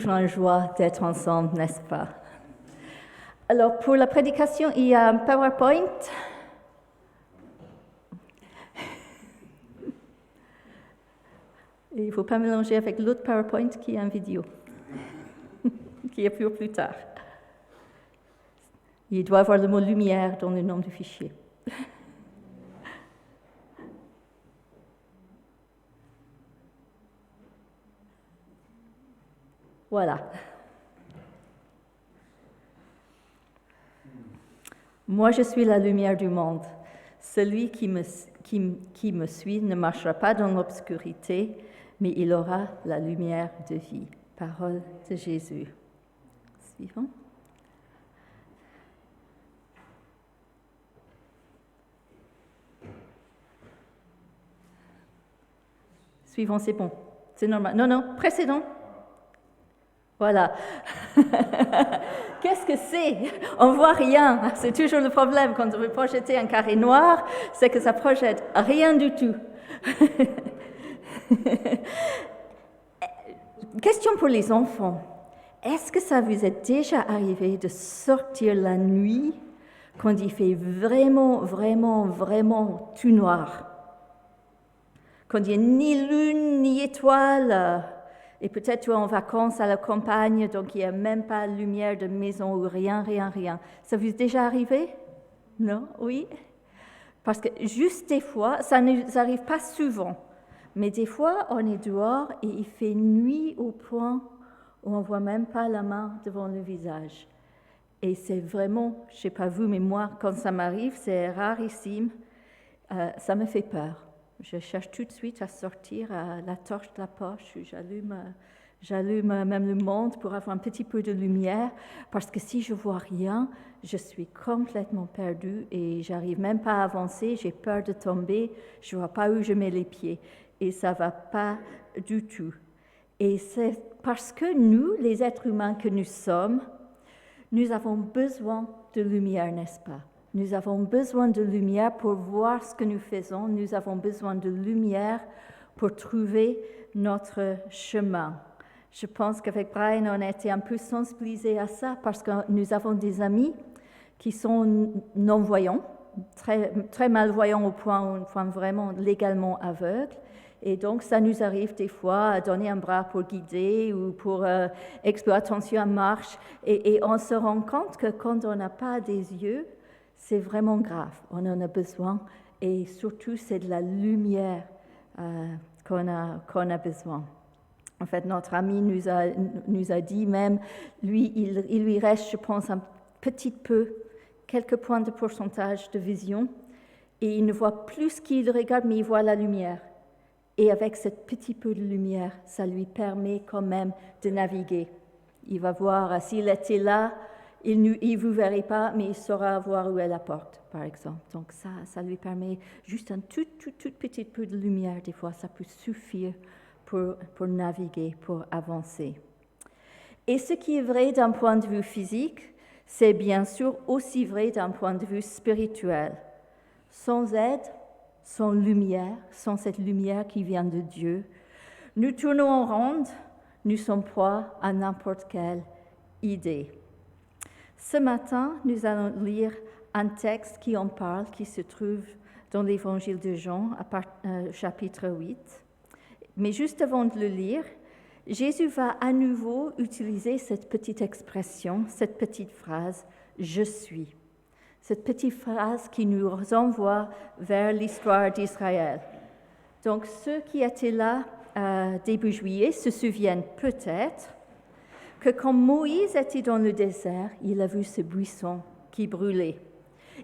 En joie d'être ensemble, n'est-ce pas? Alors, pour la prédication, il y a un PowerPoint. Et il ne faut pas mélanger avec l'autre PowerPoint qui est en vidéo, qui est pour plus tard. Il doit avoir le mot lumière dans le nom du fichier. Voilà. Moi, je suis la lumière du monde. Celui qui me suit ne marchera pas dans l'obscurité, mais il aura la lumière de vie. Parole de Jésus. Suivant. Suivant, c'est bon. C'est normal. Non, précédent. Voilà. Qu'est-ce que c'est? On ne voit rien. C'est toujours le problème quand on veut projeter un carré noir, c'est que ça projette rien du tout. Question pour les enfants. Est-ce que ça vous est déjà arrivé de sortir la nuit quand il fait vraiment tout noir? Quand il n'y a ni lune ni étoile? Et peut-être tu es en vacances à la campagne, donc il n'y a même pas de lumière de maison ou rien. Ça vous est déjà arrivé? Non? Oui? Parce que juste des fois, ça ne nous arrive pas souvent, mais des fois, on est dehors et il fait nuit au point où on ne voit même pas la main devant le visage. Et c'est vraiment, je ne sais pas vous, mais moi, quand ça m'arrive, c'est rarissime, ça me fait peur. Je cherche tout de suite à sortir la torche de la poche, j'allume même le monde pour avoir un petit peu de lumière, parce que si je vois rien, je suis complètement perdue et j'arrive même pas à avancer, j'ai peur de tomber, je vois pas où je mets les pieds et ça va pas du tout. Et c'est parce que nous, les êtres humains que nous sommes, nous avons besoin de lumière, n'est-ce pas? Nous avons besoin de lumière pour voir ce que nous faisons. Nous avons besoin de lumière pour trouver notre chemin. Je pense qu'avec Brian, on a été un peu sensibilisés à ça parce que nous avons des amis qui sont non-voyants, très malvoyants au point vraiment légalement aveugles. Et donc, ça nous arrive des fois à donner un bras pour guider ou pour expliquer attention à marche. Et on se rend compte que quand on n'a pas des yeux, c'est vraiment grave, on en a besoin et surtout c'est de la lumière qu'on a besoin. En fait, notre ami nous a dit même, lui, il lui reste, je pense, un petit peu, quelques points de pourcentage de vision et il ne voit plus ce qu'il regarde, mais il voit la lumière. Et avec ce petit peu de lumière, ça lui permet quand même de naviguer. Il va voir, s'il était là, il ne vous verrait pas, mais il saura voir où est la porte, par exemple. Donc ça lui permet juste un tout petit peu de lumière. Des fois, ça peut suffire pour naviguer, pour avancer. Et ce qui est vrai d'un point de vue physique, c'est bien sûr aussi vrai d'un point de vue spirituel. Sans aide, sans lumière, sans cette lumière qui vient de Dieu, nous tournons en ronde, nous sommes proies à n'importe quelle idée. Ce matin, nous allons lire un texte qui en parle, qui se trouve dans l'Évangile de Jean, chapitre 8. Mais juste avant de le lire, Jésus va à nouveau utiliser cette petite expression, cette petite phrase « Je suis ». Cette petite phrase qui nous envoie vers l'histoire d'Israël. Donc, ceux qui étaient là début juillet se souviennent peut-être que quand Moïse était dans le désert, il a vu ce buisson qui brûlait.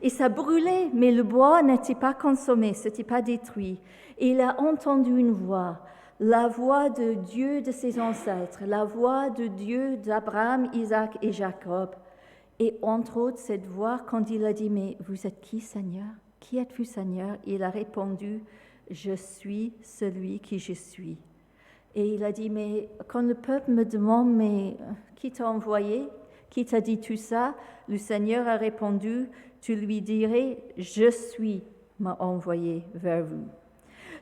Et ça brûlait, mais le bois n'était pas consommé, ce n'était pas détruit. Et il a entendu une voix, la voix de Dieu de ses ancêtres, la voix de Dieu d'Abraham, Isaac et Jacob. Et entre autres, cette voix, quand il a dit « Mais vous êtes qui, Seigneur? Qui êtes-vous, Seigneur ?» Il a répondu « Je suis celui qui je suis. » Et il a dit, mais quand le peuple me demande, mais qui t'a envoyé? Qui t'a dit tout ça? Le Seigneur a répondu, tu lui dirais, je suis m'a envoyé vers vous.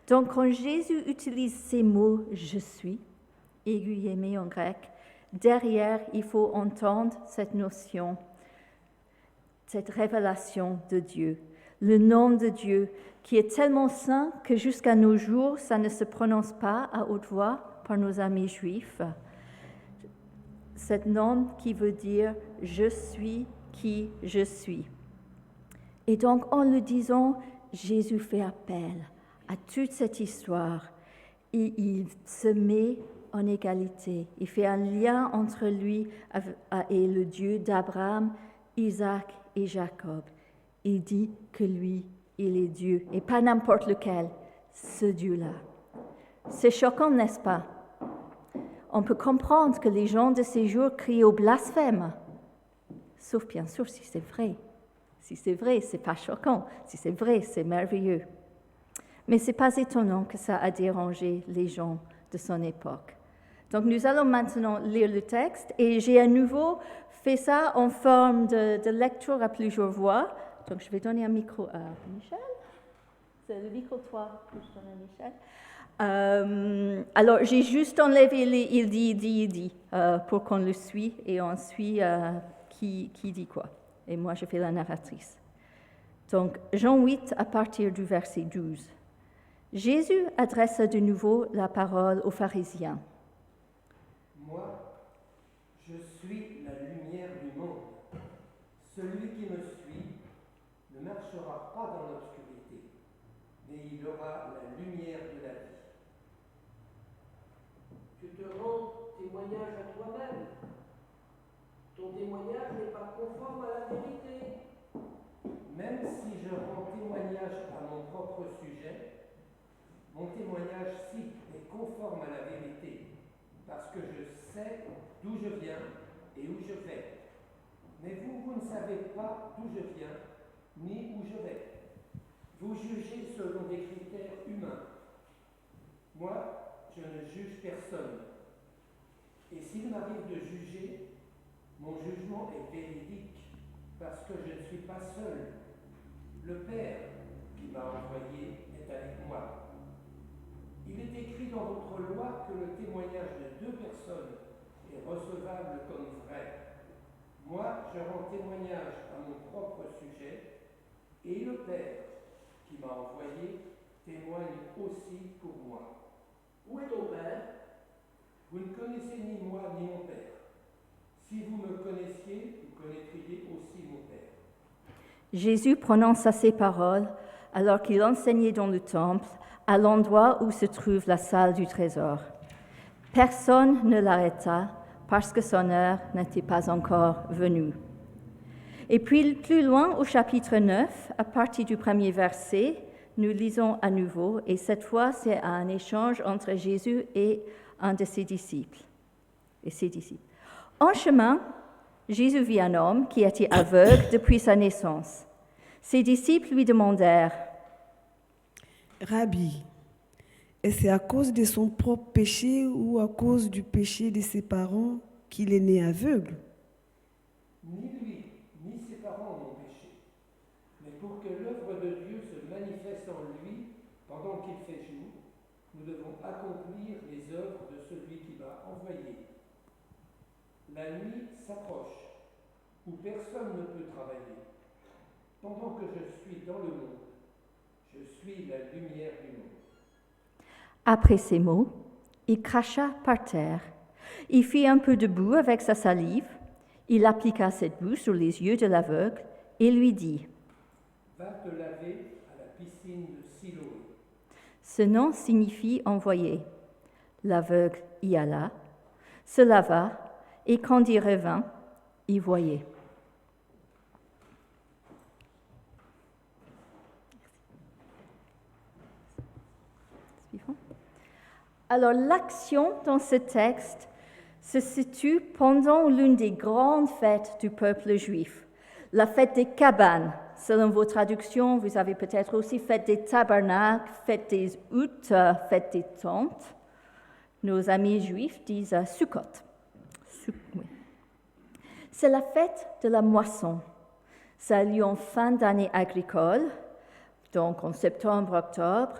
Donc quand Jésus utilise ces mots, je suis, aiguillémé en grec, derrière, il faut entendre cette notion, cette révélation de Dieu, le nom de Dieu, qui est tellement saint que jusqu'à nos jours, ça ne se prononce pas à haute voix par nos amis juifs. Cet nom qui veut dire « je suis qui je suis ». Et donc, en le disant, Jésus fait appel à toute cette histoire et il se met en égalité. Il fait un lien entre lui et le Dieu d'Abraham, Isaac et Jacob. Il dit que lui, il est Dieu, et pas n'importe lequel, ce Dieu-là. C'est choquant, n'est-ce pas? On peut comprendre que les gens de ces jours crient au blasphème, sauf bien sûr si c'est vrai. Si c'est vrai, c'est pas choquant. Si c'est vrai, c'est merveilleux. Mais c'est pas étonnant que ça a dérangé les gens de son époque. Donc nous allons maintenant lire le texte et j'ai à nouveau fait ça en forme de lecture à plusieurs voix. Donc je vais donner un micro à Michel. C'est le micro 3 que je donne à Michel. Alors j'ai juste enlevé les il dit pour qu'on le suit et on suit qui dit quoi. Et moi je fais la narratrice. Donc Jean 8 à partir du verset 12. Jésus adressa de nouveau la parole aux pharisiens. Moi, je suis la lumière du monde. Celui qui me suit ne marchera pas dans l'obscurité, mais il aura la lumière de la vie. Tu te rends témoignage à toi-même. Ton témoignage n'est pas conforme à la vérité. Même si je rends témoignage à mon propre sujet, mon témoignage-ci est conforme à la vérité, parce que je sais d'où je viens et où je vais. Mais vous ne savez pas d'où je viens, ni où je vais. Vous jugez selon des critères humains. Moi, je ne juge personne. Et s'il m'arrive de juger, mon jugement est véridique, parce que je ne suis pas seul. Le Père qui m'a envoyé est avec moi. Il est écrit dans votre loi que le témoignage de 2 personnes est recevable comme vrai. Moi, je rends témoignage à mon propre sujet, et le Père qui m'a envoyé témoigne aussi pour moi. Où est ton Père? Vous ne connaissez ni moi ni mon Père. Si vous me connaissiez, vous connaîtriez aussi mon Père. Jésus prononça ces paroles alors qu'il enseignait dans le temple, à l'endroit où se trouve la salle du trésor. Personne ne l'arrêta parce que son heure n'était pas encore venue. Et puis plus loin au chapitre 9, à partir du premier verset, nous lisons à nouveau, et cette fois c'est un échange entre Jésus et un de ses disciples. En chemin, Jésus vit un homme qui était aveugle depuis sa naissance. Ses disciples lui demandèrent: Rabbi, est-ce à cause de son propre péché ou à cause du péché de ses parents qu'il est né aveugle? Ni lui, ni ses parents n'ont péché, mais pour que l'œuvre de Dieu se manifeste en lui pendant qu'il fait jour, nous devons accomplir les œuvres de celui qui m'a envoyé. La nuit s'approche, où personne ne peut travailler. Pendant que je suis dans le monde, je suis la lumière du monde. Après ces mots, il cracha par terre. Il fit un peu de boue avec sa salive. Il appliqua cette boue sur les yeux de l'aveugle et lui dit: Va te laver à la piscine de Siloé. Ce nom signifie envoyé. L'aveugle y alla, se lava, et quand il revint, il voyait. Alors l'action dans ce texte se situe pendant l'une des grandes fêtes du peuple juif, la fête des cabanes. Selon vos traductions, vous avez peut-être aussi fête des tabernacles, fête des huttes, fête des tentes. Nos amis juifs disent Sukkot. Oui. C'est la fête de la moisson. Ça a lieu en fin d'année agricole, donc en septembre-octobre,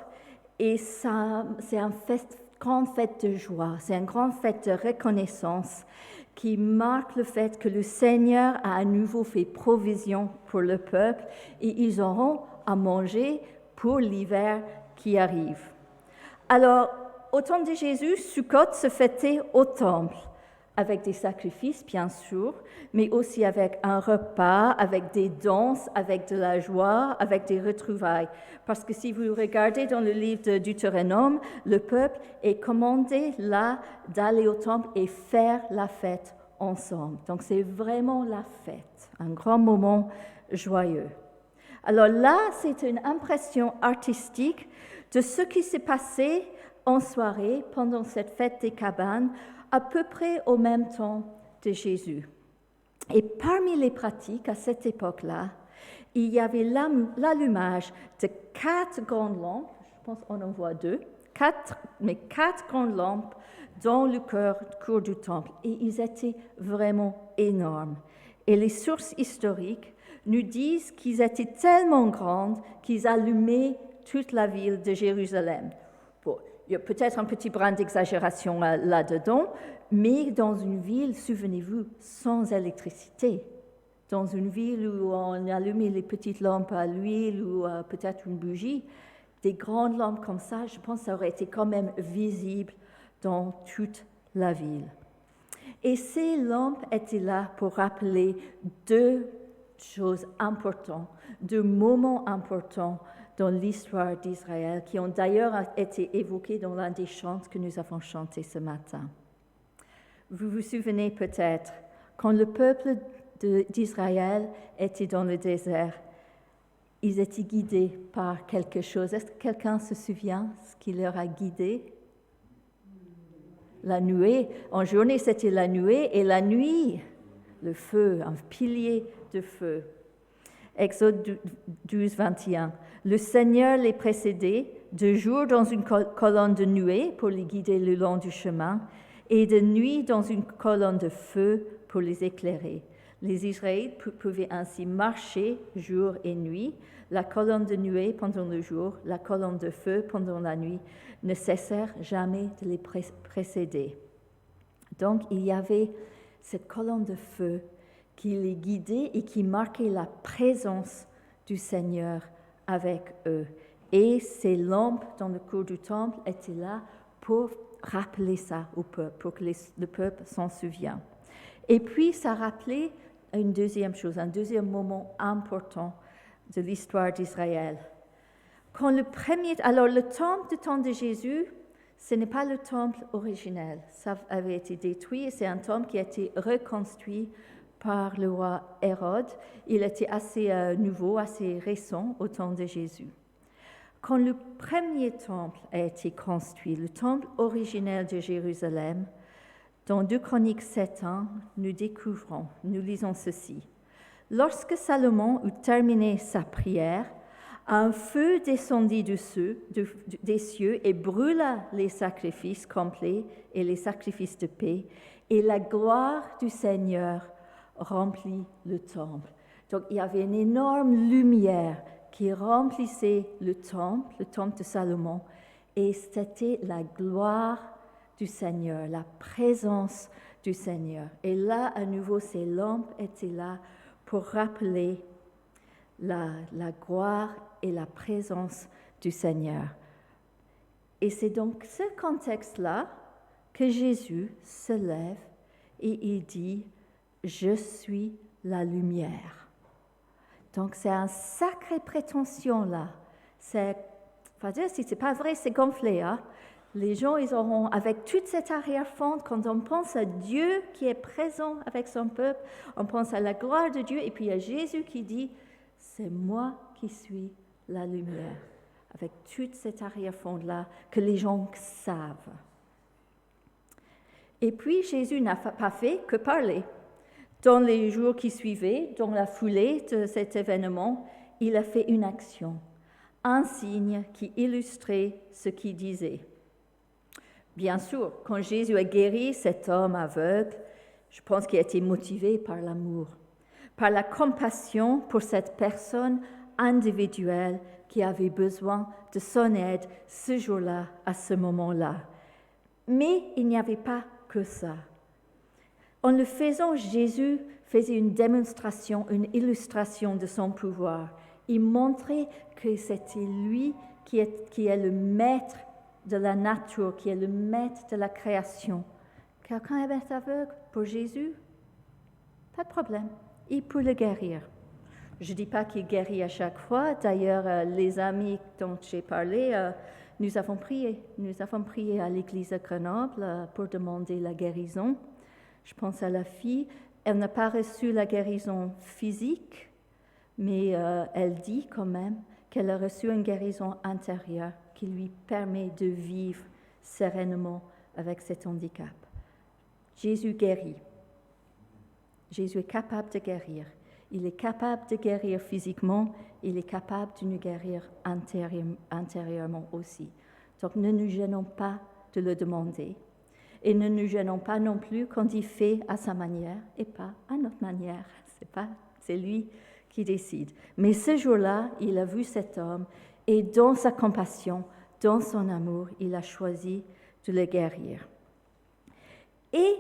et ça, c'est un fête grande fête de joie, c'est une grande fête de reconnaissance qui marque le fait que le Seigneur a à nouveau fait provision pour le peuple et ils auront à manger pour l'hiver qui arrive. Alors, au temps de Jésus, Sukkot se fêtait au temple, avec des sacrifices, bien sûr, mais aussi avec un repas, avec des danses, avec de la joie, avec des retrouvailles. Parce que si vous regardez dans le livre de Deutéronome, le peuple est commandé là d'aller au temple et faire la fête ensemble. Donc c'est vraiment la fête, un grand moment joyeux. Alors là, c'est une impression artistique de ce qui s'est passé en soirée pendant cette fête des cabanes, à peu près au même temps de Jésus. Et parmi les pratiques à cette époque-là, il y avait l'allumage de 4 grandes lampes, je pense qu'on en voit 2, 4 grandes lampes dans le cour du temple. Et ils étaient vraiment énormes. Et les sources historiques nous disent qu'ils étaient tellement grands qu'ils allumaient toute la ville de Jérusalem. Bon, il y a peut-être un petit brin d'exagération là-dedans, mais dans une ville, souvenez-vous, sans électricité, dans une ville où on allumait les petites lampes à l'huile ou peut-être une bougie, des grandes lampes comme ça, je pense que ça aurait été quand même visible dans toute la ville. Et ces lampes étaient là pour rappeler 2 choses importantes, 2 moments importants dans l'histoire d'Israël, qui ont d'ailleurs été évoqués dans l'un des chants que nous avons chantés ce matin. Vous vous souvenez peut-être, quand le peuple d'Israël était dans le désert, ils étaient guidés par quelque chose. Est-ce que quelqu'un se souvient ce qui leur a guidés? La nuée. En journée, c'était la nuée, et la nuit, le feu, un pilier de feu. Exode 12, 21. Le Seigneur les précédait de jour dans une colonne de nuée pour les guider le long du chemin et de nuit dans une colonne de feu pour les éclairer. Les Israélites pouvaient ainsi marcher jour et nuit. La colonne de nuée pendant le jour, la colonne de feu pendant la nuit ne cessèrent jamais de les précéder. Donc il y avait cette colonne de feu qui les guidait et qui marquait la présence du Seigneur avec eux. Et ces lampes dans le cour du temple étaient là pour rappeler ça au peuple, pour que le peuple s'en souvienne. Et puis ça rappelait une deuxième chose, un deuxième moment important de l'histoire d'Israël. Alors le temple du temps de Jésus, ce n'est pas le temple originel, ça avait été détruit et c'est un temple qui a été reconstruit par le roi Hérode. Il était assez nouveau, assez récent au temps de Jésus. Quand le premier temple a été construit, le temple originel de Jérusalem, dans 2 Chroniques 7:1, nous lisons ceci. Lorsque Salomon eut terminé sa prière, un feu descendit des cieux et brûla les sacrifices complets et les sacrifices de paix, et la gloire du Seigneur remplit le temple. Donc il y avait une énorme lumière qui remplissait le temple de Salomon, et c'était la gloire du Seigneur, la présence du Seigneur. Et là, à nouveau, ces lampes étaient là pour rappeler la gloire et la présence du Seigneur. Et c'est donc ce contexte-là que Jésus se lève et il dit « Je suis la lumière ». Donc c'est une sacrée prétention là. Si c'est pas vrai, c'est gonflé. Hein? Les gens, ils auront, avec toute cette arrière-fond, quand on pense à Dieu qui est présent avec son peuple, on pense à la gloire de Dieu, et puis il y a Jésus qui dit « C'est moi qui suis la lumière », avec toute cette arrière-fond-là que les gens savent. Et puis Jésus n'a pas fait que parler. Dans les jours qui suivaient, dans la foulée de cet événement, il a fait une action, un signe qui illustrait ce qu'il disait. Bien sûr, quand Jésus a guéri cet homme aveugle, je pense qu'il a été motivé par l'amour, par la compassion pour cette personne individuelle qui avait besoin de son aide ce jour-là, à ce moment-là. Mais il n'y avait pas que ça. En le faisant, Jésus faisait une démonstration, une illustration de son pouvoir. Il montrait que c'était lui qui est le maître de la nature, qui est le maître de la création. Quelqu'un est aveugle pour Jésus? Pas de problème, il peut le guérir. Je ne dis pas qu'il guérit à chaque fois. D'ailleurs, les amis dont j'ai parlé, nous avons prié. Nous avons prié à l'église de Grenoble pour demander la guérison. Je pense à la fille. Elle n'a pas reçu la guérison physique, mais elle dit quand même qu'elle a reçu une guérison intérieure qui lui permet de vivre sereinement avec cet handicap. Jésus guérit. Jésus est capable de guérir. Il est capable de guérir physiquement, il est capable de nous guérir intérieurement aussi. Donc ne nous gênons pas de le demander et ne nous gênons pas non plus quand il fait à sa manière et pas à notre manière. C'est lui qui décide. Mais ce jour-là, il a vu cet homme et dans sa compassion, dans son amour, il a choisi de le guérir. Et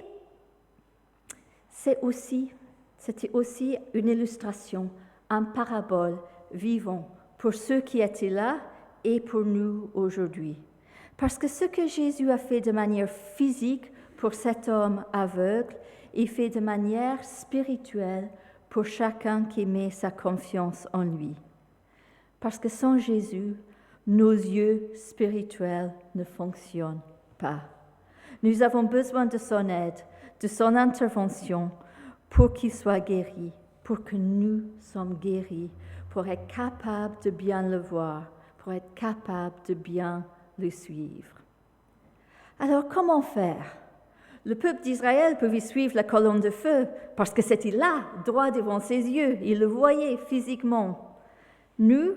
c'était aussi une illustration, un parabole vivant pour ceux qui étaient là et pour nous aujourd'hui. Parce que ce que Jésus a fait de manière physique pour cet homme aveugle, il fait de manière spirituelle pour chacun qui met sa confiance en lui. Parce que sans Jésus, nos yeux spirituels ne fonctionnent pas. Nous avons besoin de son aide, de son intervention, pour qu'il soit guéri, pour que nous sommes guéris, pour être capables de bien le voir, pour être capables de bien le suivre. Alors, comment faire? Le peuple d'Israël pouvait suivre la colonne de feu parce que c'était là, droit devant ses yeux. Il le voyait physiquement. Nous,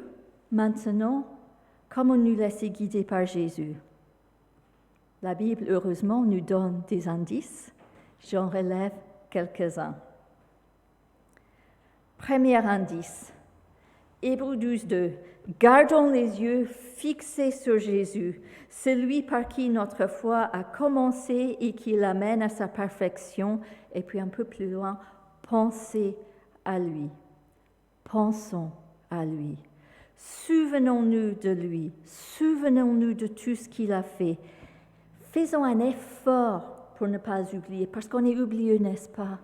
maintenant, comment nous laisser guider par Jésus? La Bible, heureusement, nous donne des indices. J'en relève quelques-uns. Premier indice, Hébreux 12:2. Gardons les yeux fixés sur Jésus, celui par qui notre foi a commencé et qui l'amène à sa perfection. Et puis un peu plus loin, pensez à lui. Pensons à lui. Souvenons-nous de lui. Souvenons-nous de tout ce qu'il a fait. Faisons un effort pour ne pas oublier, parce qu'on est oublieux, n'est-ce pas?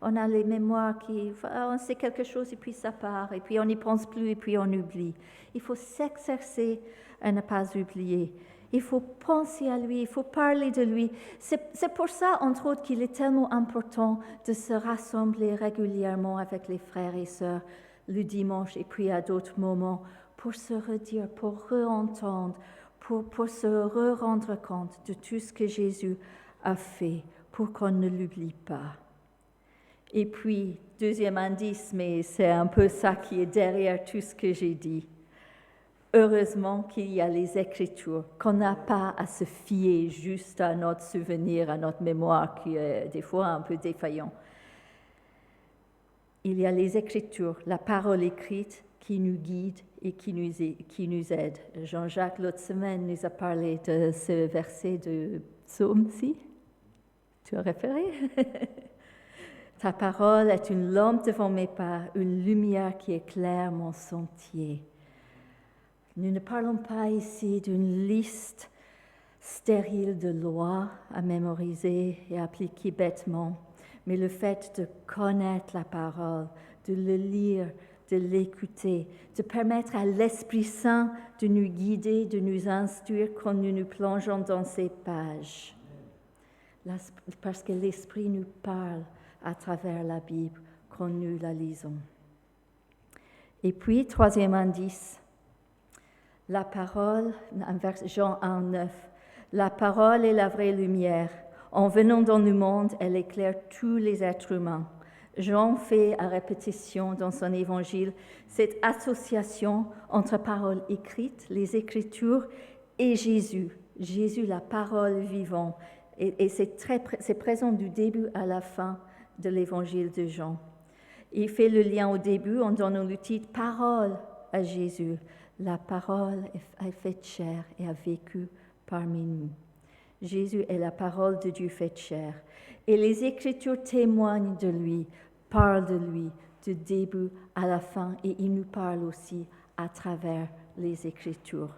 On a les mémoires on sait quelque chose et puis ça part, et puis on n'y pense plus et puis on oublie. Il faut s'exercer à ne pas oublier. Il faut penser à lui, il faut parler de lui. C'est pour ça, entre autres, qu'il est tellement important de se rassembler régulièrement avec les frères et sœurs le dimanche et puis à d'autres moments pour se redire, pour re-entendre, pour se rendre compte de tout ce que Jésus a fait, pour qu'on ne l'oublie pas. Et puis, deuxième indice, mais c'est un peu ça qui est derrière tout ce que j'ai dit. Heureusement qu'il y a les Écritures, qu'on n'a pas à se fier juste à notre souvenir, à notre mémoire, qui est des fois un peu défaillant. Il y a les Écritures, la parole écrite qui nous guide et qui nous aide. Jean-Jacques, l'autre semaine, nous a parlé de ce verset de Psaume-ci. Tu as référé? Ta parole est une lampe devant mes pas, une lumière qui éclaire mon sentier. Nous ne parlons pas ici d'une liste stérile de lois à mémoriser et appliquer bêtement, mais le fait de connaître la parole, de le lire, de l'écouter, de permettre à l'Esprit Saint de nous guider, de nous instruire quand nous nous plongeons dans ces pages. Parce que l'Esprit nous parle à travers la Bible quand nous la lisons. Et puis, troisième indice, la parole, Jean 1:9, la parole est la vraie lumière. En venant dans le monde, elle éclaire tous les êtres humains. Jean fait à répétition dans son évangile cette association entre parole écrite, les Écritures, et Jésus, la parole vivante. Et c'est présent du début à la fin de l'évangile de Jean. Il fait le lien au début en donnant le titre « Parole à Jésus ». La parole a fait chair et a vécu parmi nous. Jésus est la parole de Dieu faite chair. Et les Écritures témoignent de lui, parlent de lui, du début à la fin, et il nous parle aussi à travers les Écritures.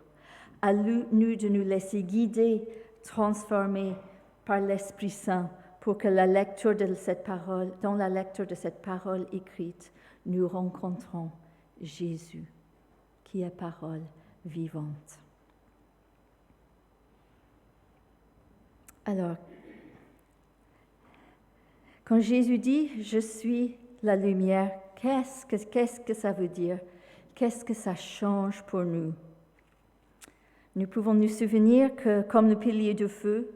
À nous de nous laisser guider, transformer par l'Esprit Saint, pour que dans la lecture de cette parole écrite, nous rencontrons Jésus, qui est parole vivante. Alors, quand Jésus dit « Je suis la lumière », qu'est-ce que ça veut dire? Qu'est-ce que ça change pour nous? Nous pouvons nous souvenir que, comme le pilier de feu,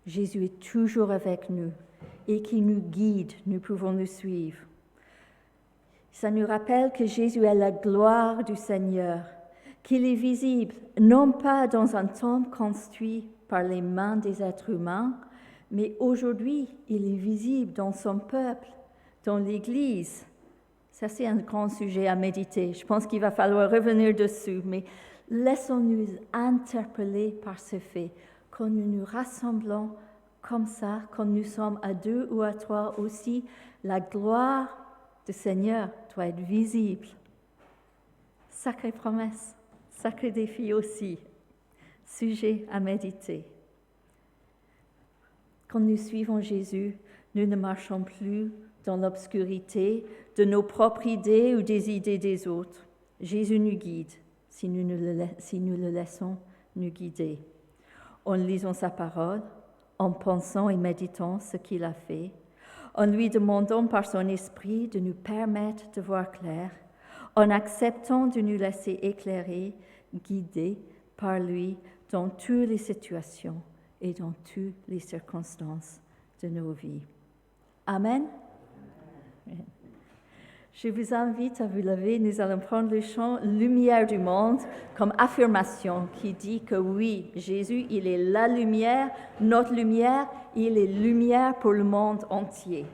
Jésus est toujours avec nous et qui nous guide, nous pouvons le suivre. Ça nous rappelle que Jésus est la gloire du Seigneur, qu'il est visible, non pas dans un temple construit par les mains des êtres humains, mais aujourd'hui, il est visible dans son peuple, dans l'Église. Ça, c'est un grand sujet à méditer. Je pense qu'il va falloir revenir dessus, mais laissons-nous interpeller par ce fait. Quand nous nous rassemblons comme ça, quand nous sommes à 2 ou à 3 aussi, la gloire du Seigneur doit être visible. Sacrée promesse, sacré défi aussi. Sujet à méditer. Quand nous suivons Jésus, nous ne marchons plus dans l'obscurité de nos propres idées ou des idées des autres. Jésus nous guide si nous le laissons nous guider. En lisant sa parole, en pensant et méditant ce qu'il a fait, en lui demandant par son esprit de nous permettre de voir clair, en acceptant de nous laisser éclairer, guider par lui dans toutes les situations et dans toutes les circonstances de nos vies. Amen. Je vous invite à vous lever. Nous allons prendre le chant « Lumière du monde » comme affirmation qui dit que oui, Jésus, il est la lumière, notre lumière, il est lumière pour le monde entier.